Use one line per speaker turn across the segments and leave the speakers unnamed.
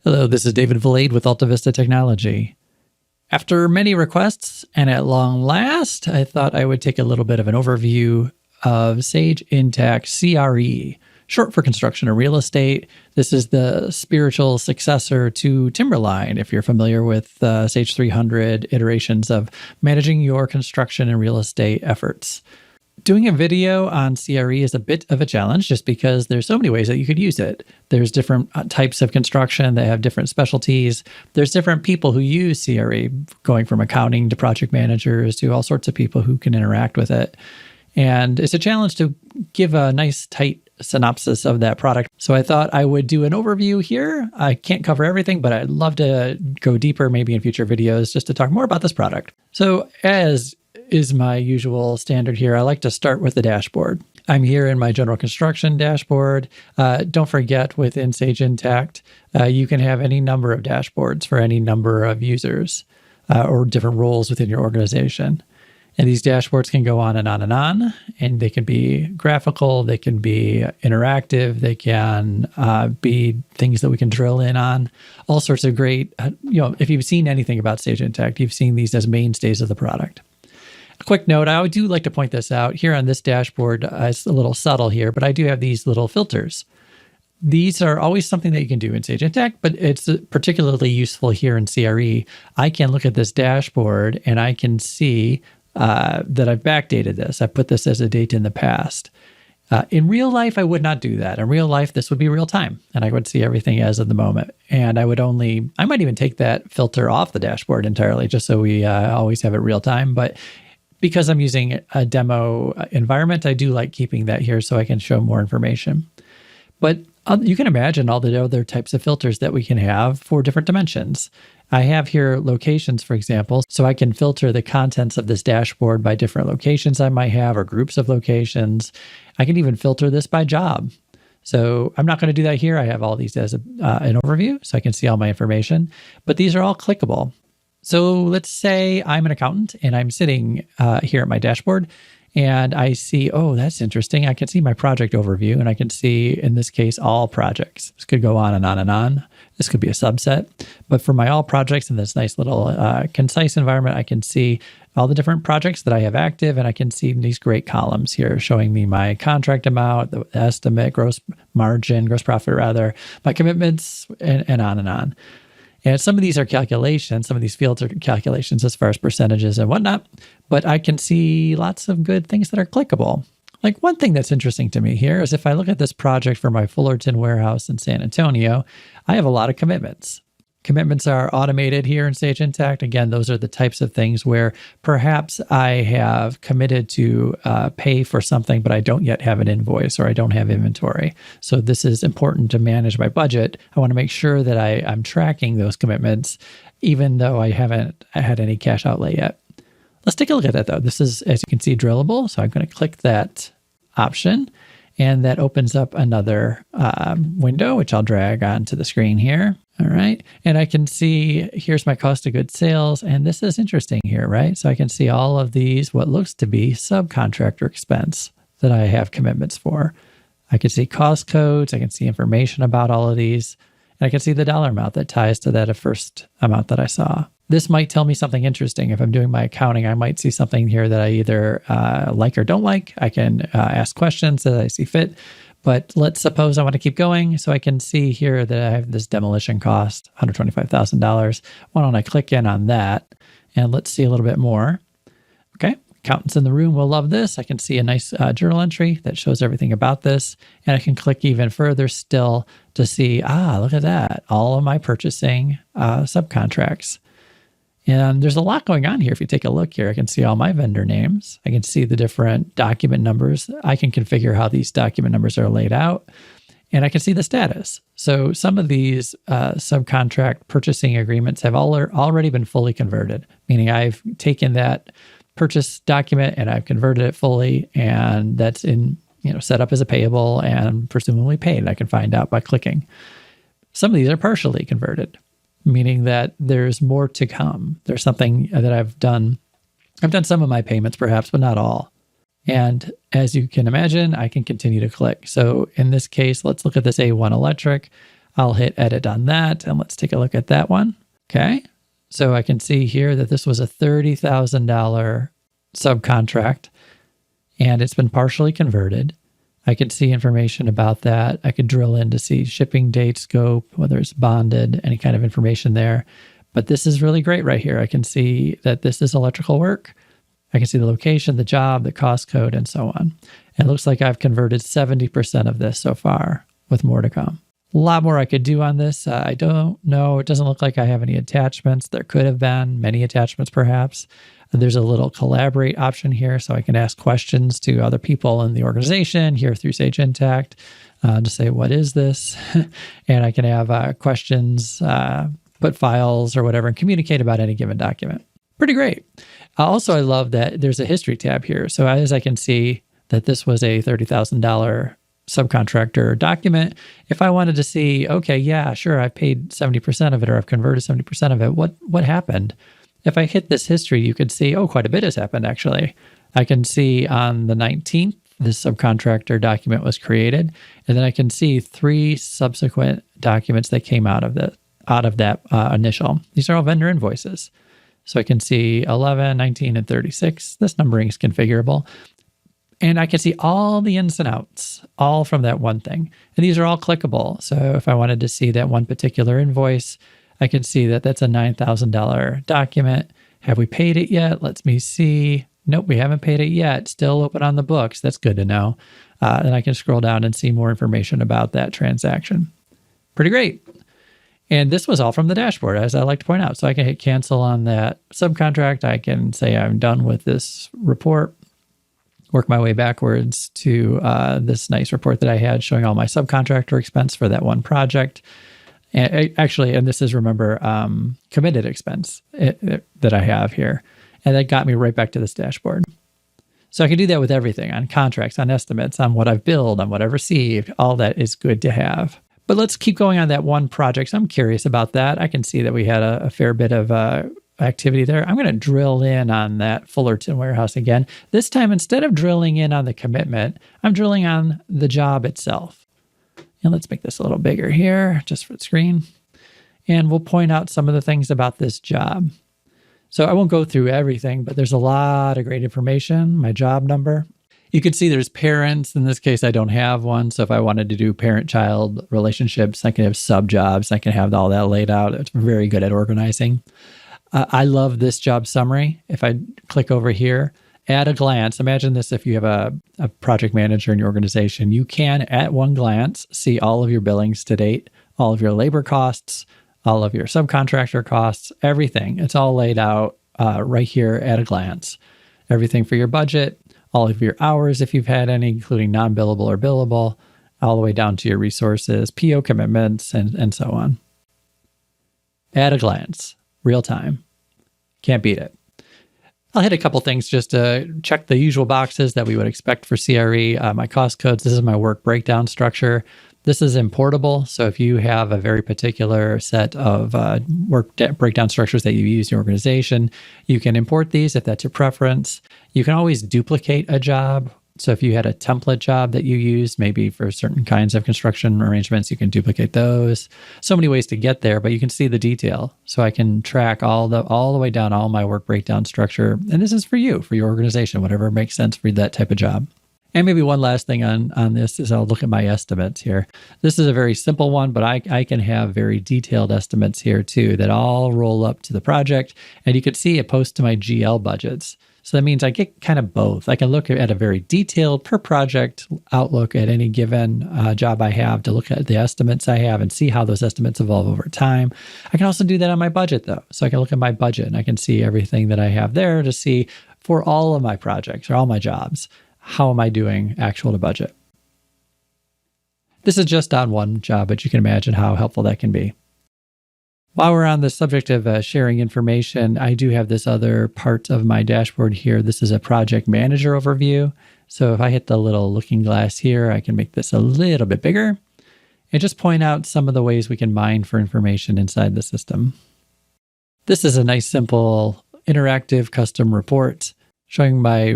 Hello, this is David Vlade with Alta Vista Technology. After many requests, and at long last, I thought I would take a little bit of an overview of Sage Intacct CRE, short for construction and real estate. This is the spiritual successor to Timberline, if you're familiar with Sage 300 iterations of managing your construction and real estate efforts. Doing a video on CRE is a bit of a challenge just because there's so many ways that you could use it. There's different types of construction that have different specialties. There's different people who use CRE, going from accounting to project managers to all sorts of people who can interact with it. And it's a challenge to give a nice, tight synopsis of that product. So I thought I would do an overview here. I can't cover everything, but I'd love to go deeper maybe in future videos just to talk more about this product. So as is my usual standard here, I like to start with the dashboard. I'm here in my general construction dashboard. Don't forget, within Sage Intacct, you can have any number of dashboards for any number of users or different roles within your organization. And these dashboards can go on and on and on, and they can be graphical, they can be interactive, they can be things that we can drill in on, all sorts of great, if you've seen anything about Sage Intacct, you've seen these as mainstays of the product. A quick note, I do like to point this out. Here on this dashboard, it's a little subtle here, but I do have these little filters. These are always something that you can do in Sage Intacct, but it's particularly useful here in CRE. I can look at this dashboard and I can see that I've backdated this. I put this as a date in the past. In real life, I would not do that. In real life, this would be real time, and I would see everything as of the moment. And I might even take that filter off the dashboard entirely, just so we always have it real time. But because I'm using a demo environment, I do like keeping that here so I can show more information. But you can imagine all the other types of filters that we can have for different dimensions. I have here locations, for example, so I can filter the contents of this dashboard by different locations I might have or groups of locations. I can even filter this by job. So I'm not going to do that here. I have all these as an overview, so I can see all my information. But these are all clickable. So let's say I'm an accountant and I'm sitting here at my dashboard and I see, oh, that's interesting. I can see my project overview and I can see, in this case, all projects. This could go on and on and on. This could be a subset. But for my all projects in this nice little concise environment, I can see all the different projects that I have active, and I can see these great columns here showing me my contract amount, the estimate, gross profit rather, my commitments, and on and on. And some of these are calculations, some of these fields are calculations as far as percentages and whatnot, but I can see lots of good things that are clickable. Like one thing that's interesting to me here is if I look at this project for my Fullerton warehouse in San Antonio, I have a lot of commitments. Commitments are automated here in Sage Intacct. Again, those are the types of things where perhaps I have committed to pay for something, but I don't yet have an invoice or I don't have inventory. So this is important to manage my budget. I want to make sure that I'm tracking those commitments, even though I haven't had any cash outlay yet. Let's take a look at that though. This is, as you can see, drillable. So I'm going to click that option. And that opens up another window, which I'll drag onto the screen here. All right. And I can see, here's my cost of goods sales. And this is interesting here, right? So I can see all of these, what looks to be subcontractor expense that I have commitments for. I can see cost codes. I can see information about all of these. And I can see the dollar amount that ties to that first amount that I saw. This might tell me something interesting. If I'm doing my accounting, I might see something here that I either like or don't like. I can ask questions as I see fit. But let's suppose I want to keep going. So I can see here that I have this demolition cost, $125,000. Why don't I click in on that? And let's see a little bit more. Okay. Accountants in the room will love this. I can see a nice journal entry that shows everything about this. And I can click even further still to see, look at that. All of my purchasing subcontracts. And there's a lot going on here. If you take a look here, I can see all my vendor names. I can see the different document numbers. I can configure how these document numbers are laid out. And I can see the status. So some of these subcontract purchasing agreements have already been fully converted, meaning I've taken that purchase document and I've converted it fully, and that's set up as a payable and presumably paid. I can find out by clicking. Some of these are partially converted, meaning that there's more to come. There's something that I've done. I've done some of my payments perhaps, but not all. And as you can imagine, I can continue to click. So in this case, let's look at this A1 electric. I'll hit edit on that, and let's take a look at that one. Okay. So I can see here that this was a $30,000 subcontract, and it's been partially converted. I could see information about that. I could drill in to see shipping date, scope, whether it's bonded, any kind of information there. But this is really great right here. I can see that this is electrical work. I can see the location, the job, the cost code, and so on. And it looks like I've converted 70% of this so far, with more to come. A lot more I could do on this. I don't know. It doesn't look like I have any attachments. There could have been many attachments, perhaps. There's a little collaborate option here, so I can ask questions to other people in the organization here through Sage Intacct to say, what is this? And I can have questions, put files or whatever, and communicate about any given document. Pretty great. Also, I love that there's a history tab here. So as I can see that this was a $30,000 subcontractor document, if I wanted to see, okay, yeah, sure, I've paid 70% of it, or I've converted 70% of it, what happened? If I hit this history, you could see, oh, quite a bit has happened, actually. I can see on the 19th, this subcontractor document was created, and then I can see 3 subsequent documents that came out of that initial. These are all vendor invoices. So I can see 11, 19, and 36. This numbering is configurable. And I can see all the ins and outs, all from that one thing. And these are all clickable. So if I wanted to see that one particular invoice, I can see that that's a $9,000 document. Have we paid it yet? Let me see. Nope, we haven't paid it yet. Still open on the books. That's good to know. And I can scroll down and see more information about that transaction. Pretty great. And this was all from the dashboard, as I like to point out. So I can hit cancel on that subcontract. I can say I'm done with this report, work my way backwards to this nice report that I had showing all my subcontractor expense for that one project. And this is, remember, committed expense that I have here. And that got me right back to this dashboard. So I can do that with everything, on contracts, on estimates, on what I've billed, on what I've received. All that is good to have. But let's keep going on that one project. So I'm curious about that. I can see that we had a fair bit of activity there. I'm going to drill in on that Fullerton warehouse again. This time, instead of drilling in on the commitment, I'm drilling on the job itself. And let's make this a little bigger here, just for the screen. And we'll point out some of the things about this job. So I won't go through everything, but there's a lot of great information. My job number. You can see there's parents. In this case, I don't have one. So if I wanted to do parent-child relationships, I can have sub-jobs. I can have all that laid out. It's very good at organizing. I love this job summary. If I click over here, at a glance, imagine this if you have a project manager in your organization, you can, at one glance, see all of your billings to date, all of your labor costs, all of your subcontractor costs, everything. It's all laid out right here at a glance. Everything for your budget, all of your hours if you've had any, including non-billable or billable, all the way down to your resources, PO commitments, and so on. At a glance, real time. Can't beat it. I'll hit a couple things just to check the usual boxes that we would expect for CRE. My cost codes, this is my work breakdown structure. This is importable. So if you have a very particular set of work breakdown structures that you use in your organization, you can import these if that's your preference. You can always duplicate a job. So if you had a template job that you used, maybe for certain kinds of construction arrangements, you can duplicate those. So many ways to get there, but you can see the detail. So I can track all the way down all my work breakdown structure. And this is for you, for your organization, whatever makes sense for that type of job. And maybe one last thing on this is I'll look at my estimates here. This is a very simple one, but I can have very detailed estimates here too that all roll up to the project. And you can see it posts to my GL budgets. So that means I get kind of both. I can look at a very detailed per project outlook at any given job I have to look at the estimates I have and see how those estimates evolve over time. I can also do that on my budget though. So I can look at my budget and I can see everything that I have there to see for all of my projects or all my jobs, how am I doing actual to budget? This is just on one job, but you can imagine how helpful that can be. While we're on the subject of sharing information, I do have this other part of my dashboard here. This is a project manager overview. So if I hit the little looking glass here, I can make this a little bit bigger and just point out some of the ways we can mine for information inside the system. This is a nice, simple, interactive custom report showing my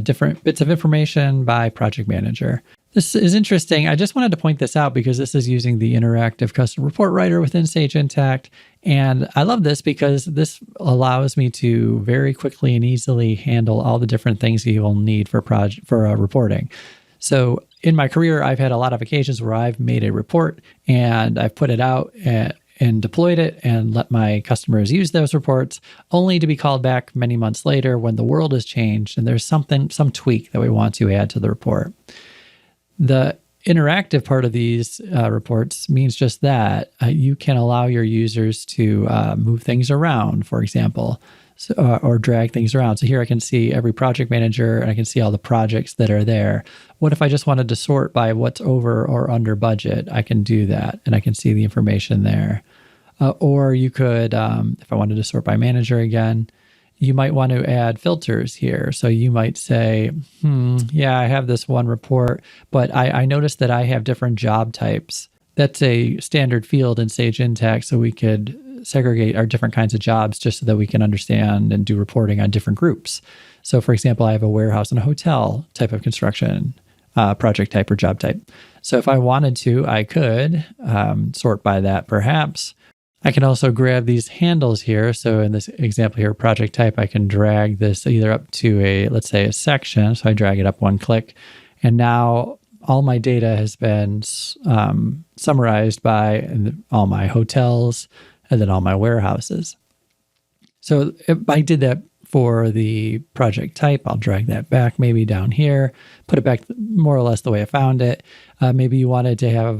different bits of information by project manager. This is interesting. I just wanted to point this out because this is using the interactive custom report writer within Sage Intacct. And I love this because this allows me to very quickly and easily handle all the different things you will need for reporting. So in my career, I've had a lot of occasions where I've made a report and I've put it out and deployed it and let my customers use those reports, only to be called back many months later when the world has changed and there's some tweak that we want to add to the report. The interactive part of these reports means just that. You can allow your users to move things around, for example, or drag things around. So here I can see every project manager and I can see all the projects that are there. What if I just wanted to sort by what's over or under budget? I can do that and I can see the information there. Or you could, if I wanted to sort by manager again, you might want to add filters here. So you might say, yeah, I have this one report, but I noticed that I have different job types. That's a standard field in Sage Intacct, so we could segregate our different kinds of jobs just so that we can understand and do reporting on different groups. So for example, I have a warehouse and a hotel type of construction project type or job type. So if I wanted to, I could sort by that perhaps. I can also grab these handles here. So in this example here, project type, I can drag this either up to let's say a section. So I drag it up one click. And now all my data has been summarized by all my hotels and then all my warehouses. So if I did that for the project type, I'll drag that back maybe down here, put it back more or less the way I found it. Maybe you wanted to have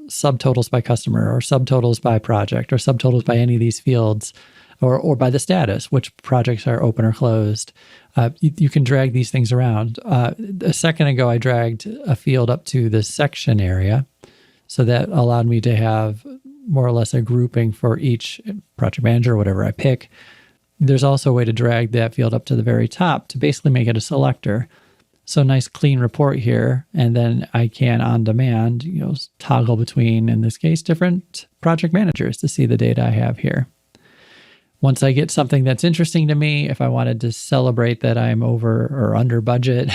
subtotals by customer or subtotals by project or subtotals by any of these fields or by the status, which projects are open or closed. You can drag these things around. A second ago, I dragged a field up to the section area. So that allowed me to have more or less a grouping for each project manager or whatever I pick. There's also a way to drag that field up to the very top to basically make it a selector. So nice clean report here. And then I can on demand, toggle between, in this case, different project managers to see the data I have here. Once I get something that's interesting to me, if I wanted to celebrate that I'm over or under budget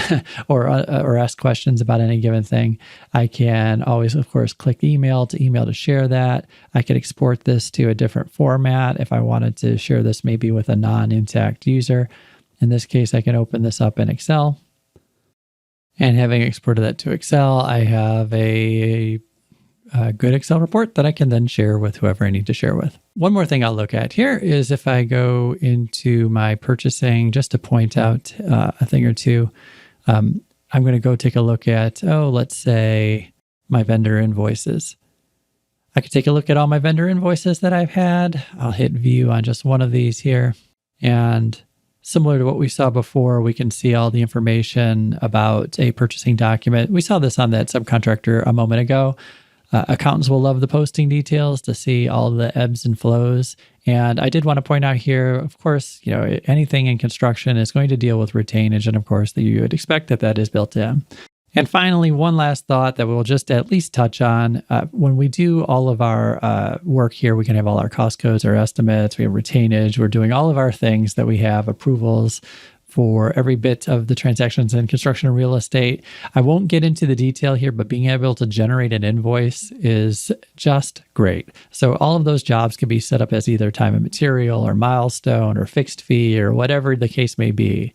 or ask questions about any given thing, I can always, of course, click email to share that. I could export this to a different format if I wanted to share this maybe with a non-Intacct user. In this case, I can open this up in Excel. And having exported that to Excel, I have a good Excel report that I can then share with whoever I need to share with. One more thing I'll look at here is if I go into my purchasing, just to point out a thing or two, I'm going to go take a look at, let's say my vendor invoices. I could take a look at all my vendor invoices that I've had. I'll hit view on just one of these here. And similar to what we saw before, we can see all the information about a purchasing document. We saw this on that subcontractor a moment ago. Accountants will love the posting details to see all the ebbs and flows. And I did want to point out here, of course, anything in construction is going to deal with retainage. And of course, that you would expect that is built in. And finally, one last thought that we'll just at least touch on. When we do all of our work here, we can have all our cost codes, our estimates, we have retainage, we're doing all of our things that we have approvals for every bit of the transactions in construction and real estate. I won't get into the detail here, but being able to generate an invoice is just great. So all of those jobs can be set up as either time and material or milestone or fixed fee or whatever the case may be.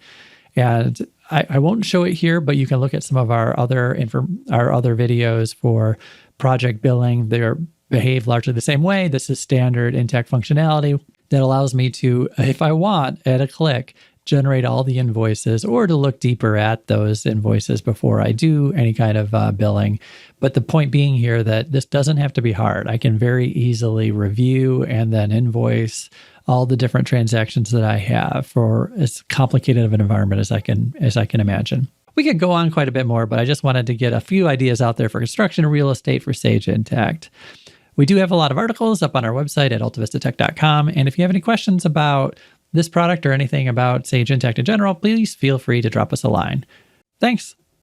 And I won't show it here, but you can look at some of our other videos for project billing. They behave largely the same way. This is standard Intacct functionality that allows me to, if I want, at a click, generate all the invoices or to look deeper at those invoices before I do any kind of billing. But the point being here that this doesn't have to be hard. I can very easily review and then invoice all the different transactions that I have for as complicated of an environment as I can imagine. We could go on quite a bit more, but I just wanted to get a few ideas out there for construction and real estate for Sage Intacct. We do have a lot of articles up on our website at altavistatech.com. And if you have any questions about this product or anything about Sage Intacct in general, please feel free to drop us a line. Thanks.